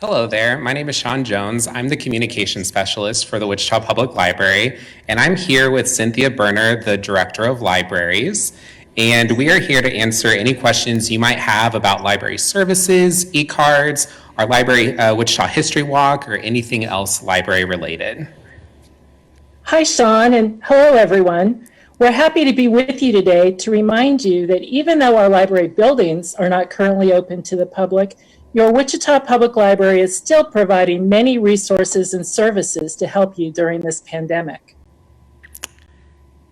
Hello there. My name is Sean Jones. I'm the communication specialist for the Wichita Public Library, and I'm here with Cynthia Berner, the director of libraries. And we are here to answer any questions you might have about library services, e-cards, our library Wichita History Walk, or anything else library related. Hi, Sean, and hello, everyone. We're happy to be with you today to remind you that even though our library buildings are not currently open to the public, your Wichita Public Library is still providing many resources and services to help you during this pandemic.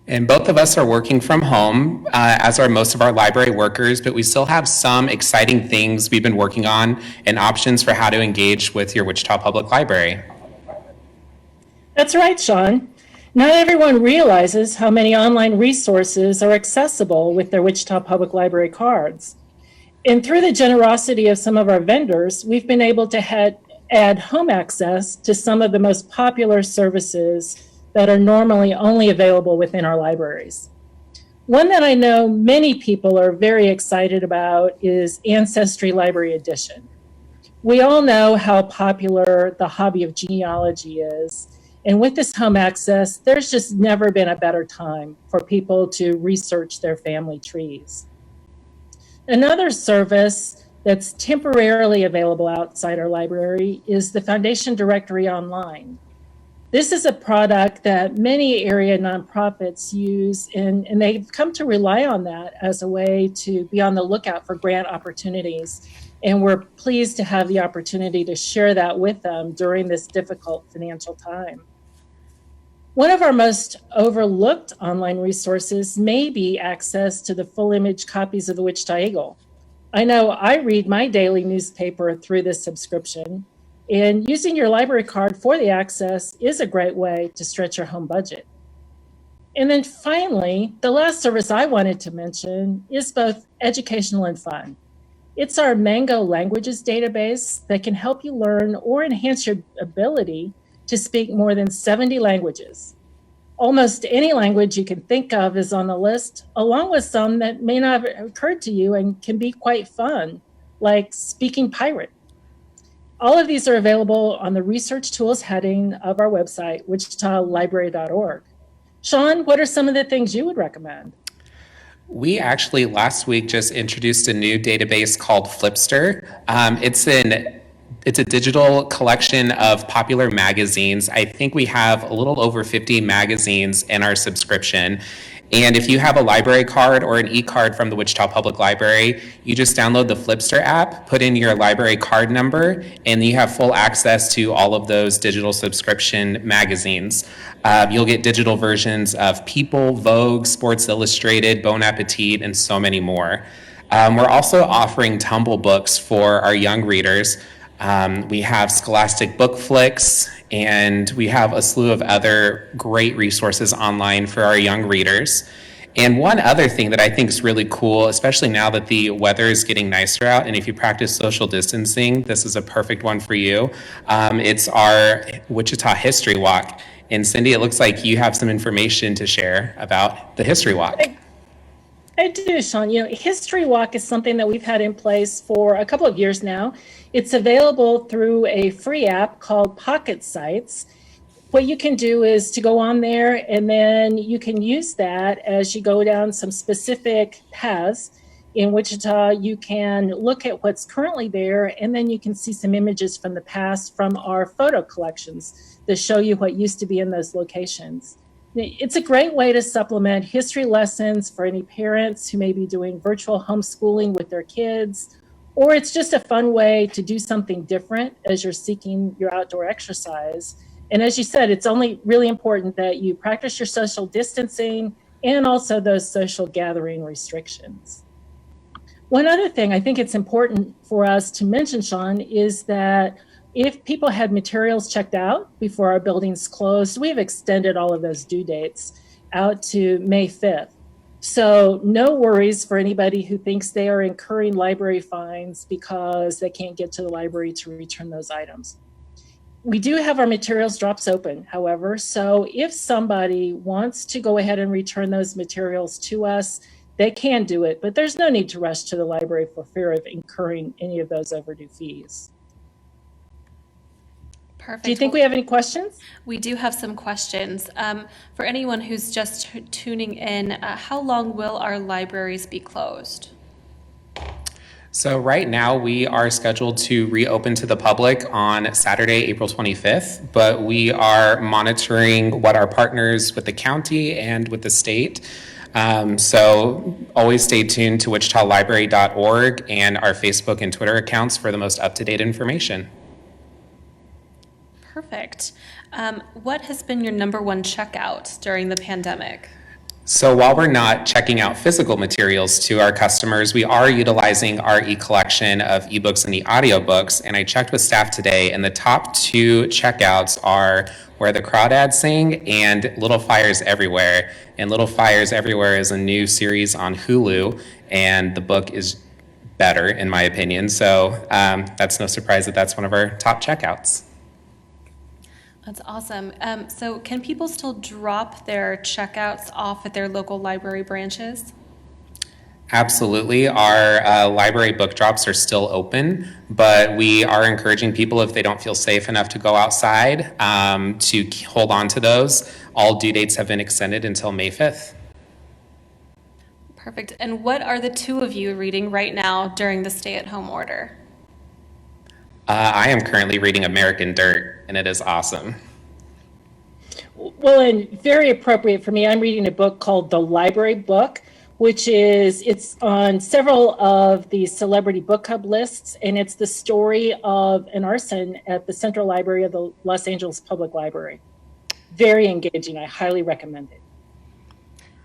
And both of us are working from home, as are most of our library workers, but we still have some exciting things we've been working on and options for how to engage with your Wichita Public Library. That's right, Sean. Not everyone realizes how many online resources are accessible with their Wichita Public Library cards. And through the generosity of some of our vendors, we've been able to add home access to some of the most popular services that are normally only available within our libraries. One that I know many people are very excited about is Ancestry Library Edition. We all know how popular the hobby of genealogy is. And with this home access, there's just never been a better time for people to research their family trees. Another service that's temporarily available outside our library is the Foundation Directory Online. This is a product that many area nonprofits use, and they've come to rely on that as a way to be on the lookout for grant opportunities. And we're pleased to have the opportunity to share that with them during this difficult financial time. One of our most overlooked online resources may be access to the full image copies of the Wichita Eagle. I know I read my daily newspaper through this subscription, and using your library card for the access is a great way to stretch your home budget. And then finally, the last service I wanted to mention is both educational and fun. It's our Mango Languages database that can help you learn or enhance your ability to speak more than 70 languages. Almost any language you can think of is on the list, along with some that may not have occurred to you and can be quite fun, like speaking pirate. All of these are available on the research tools heading of our website, wichitalibrary.org. Sean, what are some of the things you would recommend? We actually last week just introduced a new database called Flipster. It's a digital collection of popular magazines. I think we have a little over 50 magazines in our subscription. And if you have a library card or an e-card from the Wichita Public Library, you just download the Flipster app, put in your library card number, and you have full access to all of those digital subscription magazines. You'll get digital versions of People, Vogue, Sports Illustrated, Bon Appetit, and so many more. We're also offering Tumble books for our young readers. We have Scholastic Book Flicks, and we have a slew of other great resources online for our young readers. And one other thing that I think is really cool, especially now that the weather is getting nicer out, and if you practice social distancing, this is a perfect one for you. It's our Wichita History Walk. And Cindy, it looks like you have some information to share about the History Walk. I do, Sean. History Walk is something that we've had in place for a couple of years now. It's available through a free app called Pocket Sites. What you can do is to go on there, and then you can use that as you go down some specific paths. In Wichita, you can look at what's currently there, and then you can see some images from the past from our photo collections that show you what used to be in those locations. It's a great way to supplement history lessons for any parents who may be doing virtual homeschooling with their kids, or it's just a fun way to do something different as you're seeking your outdoor exercise. And as you said, it's only really important that you practice your social distancing and also those social gathering restrictions. One other thing I think it's important for us to mention, Sean, is that if people had materials checked out before our buildings closed, we've extended all of those due dates out to May 5th. So no worries for anybody who thinks they are incurring library fines because they can't get to the library to return those items. We do have our materials drops open, however, so if somebody wants to go ahead and return those materials to us, they can do it, but there's no need to rush to the library for fear of incurring any of those overdue fees. Perfect. Do you think we have any questions? We do have some questions. For anyone who's just tuning in, how long will our libraries be closed? So right now we are scheduled to reopen to the public on Saturday, April 25th, but we are monitoring what our partners with the county and with the state. So always stay tuned to wichitalibrary.org and our Facebook and Twitter accounts for the most up-to-date information. Perfect. What has been your number one checkout during the pandemic? So while we're not checking out physical materials to our customers, we are utilizing our e-collection of ebooks and the audiobooks. And I checked with staff today, and the top two checkouts are Where the Crawdads Sing and Little Fires Everywhere. And Little Fires Everywhere is a new series on Hulu, and the book is better, in my opinion. So that's no surprise that that's one of our top checkouts. That's awesome. So can people still drop their checkouts off at their local library branches? Absolutely. Our library book drops are still open, but we are encouraging people, if they don't feel safe enough to go outside, to hold on to those. All due dates have been extended until May 5th. Perfect. And what are the two of you reading right now during the stay-at-home order? I am currently reading American Dirt, and it is awesome. Well, and very appropriate for me, I'm reading a book called The Library Book, which it's on several of the celebrity book hub lists, and it's the story of an arson at the Central Library of the Los Angeles Public Library. Very engaging. I highly recommend it.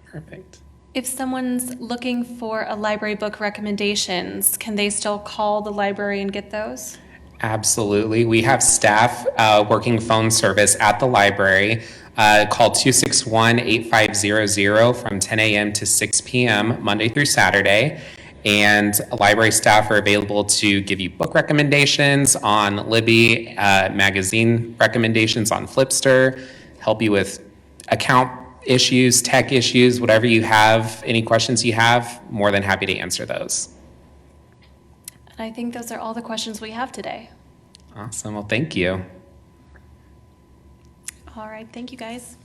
Perfect. If someone's looking for a library book recommendations, can they still call the library and get those? Absolutely. We have staff working phone service at the library. Call 261-8500 from 10 a.m. to 6 p.m. Monday through Saturday. And library staff are available to give you book recommendations on Libby, magazine recommendations on Flipster, help you with account issues, tech issues, whatever you have, any questions you have, more than happy to answer those. I think those are all the questions we have today. Awesome. Well, thank you. All right. Thank you, guys.